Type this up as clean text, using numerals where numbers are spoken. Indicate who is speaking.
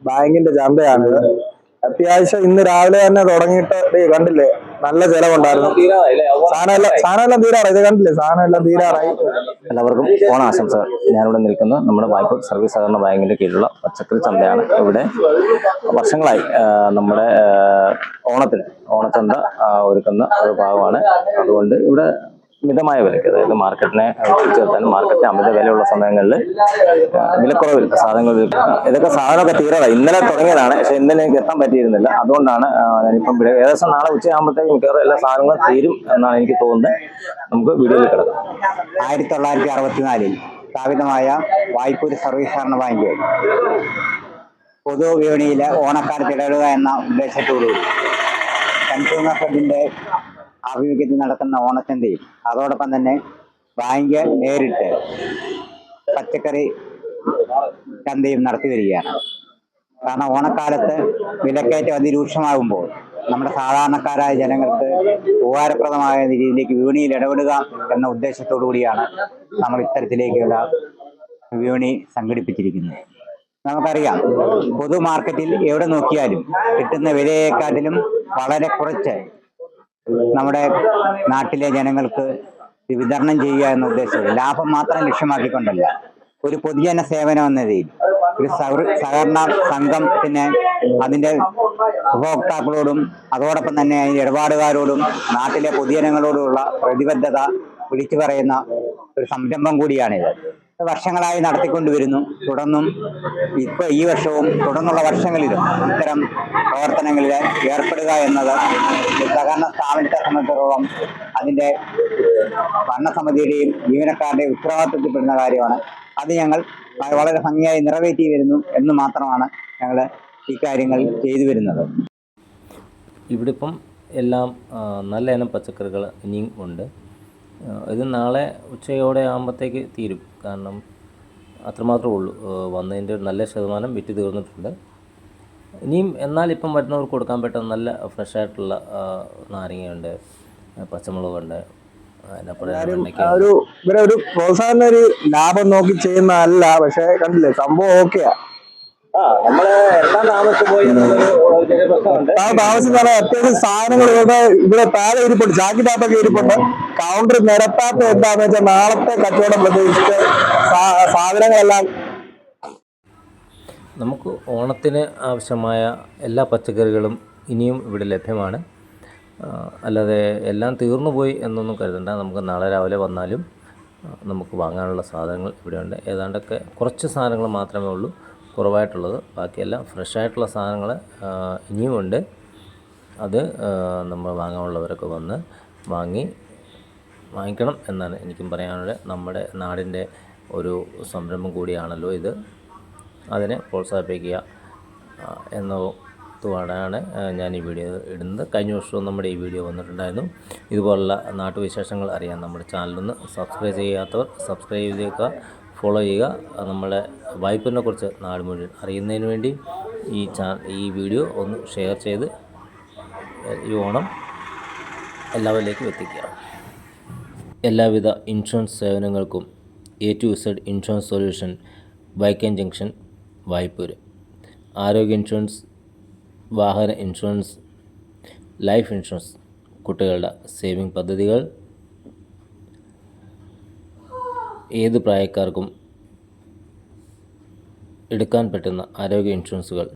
Speaker 1: ബാങ്കിന്റെ ചന്തയാണിത്. അത്യാവശ്യം ഇന്ന് രാവിലെ തന്നെ തുടങ്ങിയിട്ട് കണ്ടില്ലേ, നല്ല ചെലവുണ്ടായിരുന്നു. സാധനം എല്ലാം തീരാറായി. ഇത് കണ്ടില്ലേ, സാധനം എല്ലാം തീരാറായി.
Speaker 2: എല്ലാവർക്കും ഓണാശംസകൾ. ഞാനിവിടെ നിൽക്കുന്നത് നമ്മുടെ വായ്പ സർവീസ് സഹകരണ ബാങ്കിന്റെ കീഴിലുള്ള പച്ചക്കറി ചന്തയാണ്. ഇവിടെ വർഷങ്ങളായി നമ്മുടെ ഓണച്ചന്ത ഒരുക്കുന്ന ഒരു ഭാഗമാണ്. അതുകൊണ്ട് ഇവിടെ മിതമായ വിലയ്ക്ക്, അതായത് മാർക്കറ്റിനെ ചേർത്താനും മാർക്കറ്റിന് അമിത വിലയുള്ള സമയങ്ങളിൽ വിലക്കുറവിൽ സാധനങ്ങൾ ഇതൊക്കെ സാധനമൊക്കെ തീരാറായി. ഇന്നലെ തുടങ്ങിയതാണ്, പക്ഷെ ഇന്നലെ എനിക്ക് എത്താൻ പറ്റിയിരുന്നില്ല. അതുകൊണ്ടാണ് ഞാനിപ്പം ഏകദേശം നാളെ ഉച്ചയാകുമ്പോഴത്തേക്കും മിക്കവാറും എല്ലാ സാധനങ്ങളും തീരും എന്നാണ് എനിക്ക് തോന്നുന്നത്. നമുക്ക് വീഡിയോയിൽ കിടക്കാം.
Speaker 3: 1964 സ്ഥാപിതമായ വായ്പൂർ സർവീസ് സഹകരണ ബാങ്ക് പൊതുവിപണിയിലെ ഓണക്കാലത്ത് ഇടപെടുക എന്ന ഉദ്ദേശത്തോടുകൂടി കൺസ്യൂമർ ഫെഡിന്റെ ആഭിമുഖ്യത്തിൽ നടക്കുന്ന ഓണച്ചന്തയും അതോടൊപ്പം തന്നെ ബാങ്ക് നേരിട്ട് പച്ചക്കറി ചന്തയും നടത്തി വരികയാണ്. കാരണം ഓണക്കാലത്ത് വിലക്കയറ്റം അതിരൂക്ഷമാകുമ്പോൾ നമ്മുടെ സാധാരണക്കാരായ ജനങ്ങൾക്ക് ഉപകാരപ്രദമായ രീതിയിലേക്ക് വിപണിയിൽ ഇടപെടുക എന്ന ഉദ്ദേശത്തോടു കൂടിയാണ് നമ്മൾ ഇത്തരത്തിലേക്കുള്ള വിപണി സംഘടിപ്പിച്ചിരിക്കുന്നത്. നമുക്കറിയാം, പൊതു മാർക്കറ്റിൽ എവിടെ നോക്കിയാലും കിട്ടുന്ന വിലയെക്കാട്ടിലും വളരെ കുറച്ച് നമ്മുടെ നാട്ടിലെ ജനങ്ങൾക്ക് വിതരണം ചെയ്യുക എന്ന ഉദ്ദേശത്തിൽ ലാഭം മാത്രം ലക്ഷ്യമാക്കിക്കൊണ്ടല്ല, ഒരു പൊതുജന സേവനം എന്ന രീതിയിൽ ഒരു സഹകരണ സംഘത്തിന് അതിൻ്റെ ഉപഭോക്താക്കളോടും അതോടൊപ്പം തന്നെ ഇടപാടുകാരോടും നാട്ടിലെ പൊതുജനങ്ങളോടുമുള്ള പ്രതിബദ്ധത വിളിച്ചു പറയുന്ന ഒരു സംരംഭം കൂടിയാണിത്. വർഷങ്ങളായി നടത്തിക്കൊണ്ടുവരുന്നു. തുടർന്നും ഈ വർഷവും തുടർന്നുള്ള വർഷങ്ങളിലും ഇത്തരം പ്രവർത്തനങ്ങളിൽ ഏർപ്പെടുക എന്നത് സഹകരണ സ്ഥാപനത്തെ സംബന്ധിച്ചിടത്തോളം അതിൻ്റെ ഭരണസമിതിയുടെയും ജീവനക്കാരുടെയും ഉത്തരവാദിത്വത്തിൽപ്പെടുന്ന കാര്യമാണ്. അത് ഞങ്ങൾ വളരെ ഭംഗിയായി നിറവേറ്റി വരുന്നു എന്ന് മാത്രമാണ് ഞങ്ങൾ ഈ കാര്യങ്ങൾ ചെയ്തു വരുന്നത്.
Speaker 2: ഇവിടെ ഇപ്പം എല്ലാം നല്ല ഇനം പച്ചക്കറികൾ ഇനിയും ഉണ്ട്. ഇത് നാളെ ഉച്ചയോടെ ആകുമ്പോഴത്തേക്ക് തീരും. കാരണം അത്രമാത്രമേ ഉള്ളൂ. വന്നതിൻ്റെ ഒരു നല്ല ശതമാനം വിറ്റ് തീർന്നിട്ടുണ്ട്. ഇനിയും എന്നാൽ ഇപ്പം വരുന്നവർക്ക് കൊടുക്കാൻ പറ്റുന്ന നല്ല ഫ്രഷായിട്ടുള്ള നാരങ്ങയുണ്ട്, പച്ചമുളകുണ്ട്.
Speaker 1: ഇവരെ ഒരു പ്രോത്സാഹന ഒരു ലാഭം നോക്കി ചെയ്യുന്നതല്ല. പക്ഷെ കണ്ടില്ലേ, സംഭവം ഓക്കെയാ. താമസിച്ച് അത്യാവശ്യം സാധനങ്ങൾ ഇവിടെ താഴെ ഇരിപ്പുണ്ട്, ജാക്കറ്റാത്തൊക്കെ ഇരിപ്പുണ്ട്. കൗണ്ടർ നിരത്താത്ത എന്താന്ന് വെച്ചാൽ നാളത്തെ കച്ചവടം പ്രതീക്ഷിച്ച് സാധനങ്ങളെല്ലാം.
Speaker 2: നമുക്ക് ഓണത്തിന് ആവശ്യമായ എല്ലാ പച്ചക്കറികളും ഇനിയും ഇവിടെ ലഭ്യമാണ്. അല്ലാതെ എല്ലാം തീർന്നു പോയി എന്നൊന്നും കരുതണ്ട. നമുക്ക് നാളെ രാവിലെ വന്നാലും നമുക്ക് വാങ്ങാനുള്ള സാധനങ്ങൾ ഇവിടെയുണ്ട്. ഏതാണ്ടൊക്കെ കുറച്ച് സാധനങ്ങൾ മാത്രമേ ഉള്ളൂ കുറവായിട്ടുള്ളത്. ബാക്കിയെല്ലാം ഫ്രഷായിട്ടുള്ള സാധനങ്ങൾ ഇനിയും ഉണ്ട്. അത് നമ്മൾ വാങ്ങാനുള്ളവരൊക്കെ വന്ന് വാങ്ങിക്കണം എന്നാണ് എനിക്കും പറയാനുള്ളത്. നമ്മുടെ നാടിൻ്റെ ഒരു സംരംഭം കൂടിയാണല്ലോ ഇത്. അതിനെ പ്രോത്സാഹിപ്പിക്കുക എന്നതാണ് ഞാൻ ഈ വീഡിയോ ഇടുന്നത്. കഴിഞ്ഞ വർഷവും നമ്മുടെ ഈ വീഡിയോ വന്നിട്ടുണ്ടായിരുന്നു. ഇതുപോലുള്ള നാട്ടുവിശേഷങ്ങൾ അറിയാൻ നമ്മുടെ ചാനലൊന്ന് സബ്സ്ക്രൈബ് ചെയ്യാത്തവർ സബ്സ്ക്രൈബ് ചെയ്തേക്കുക, ഫോളോ ചെയ്യുക. നമ്മളെ വായ്പിനെ കുറിച്ച് നാട് മുഴുവൻ അറിയുന്നതിന് വേണ്ടി ഈ വീഡിയോ ഒന്ന് ഷെയർ ചെയ്ത് ഈ ഓണം എല്ലാവരിലേക്കും എത്തിക്കുക. എല്ലാവിധ ഇൻഷുറൻസ് സേവനങ്ങൾക്കും A-to-Z insurance solution, Vaikom junction, Vaipur. ആരോഗ്യ ഇൻഷുറൻസ്, വാഹന ഇൻഷുറൻസ്, ലൈഫ് ഇൻഷുറൻസ്, കുട്ടികളുടെ സേവിംഗ് പദ്ധതികൾ, ഏത് പ്രായക്കാർക്കും എടുക്കാൻ പറ്റുന്ന ആരോഗ്യ ഇൻഷുറൻസുകൾ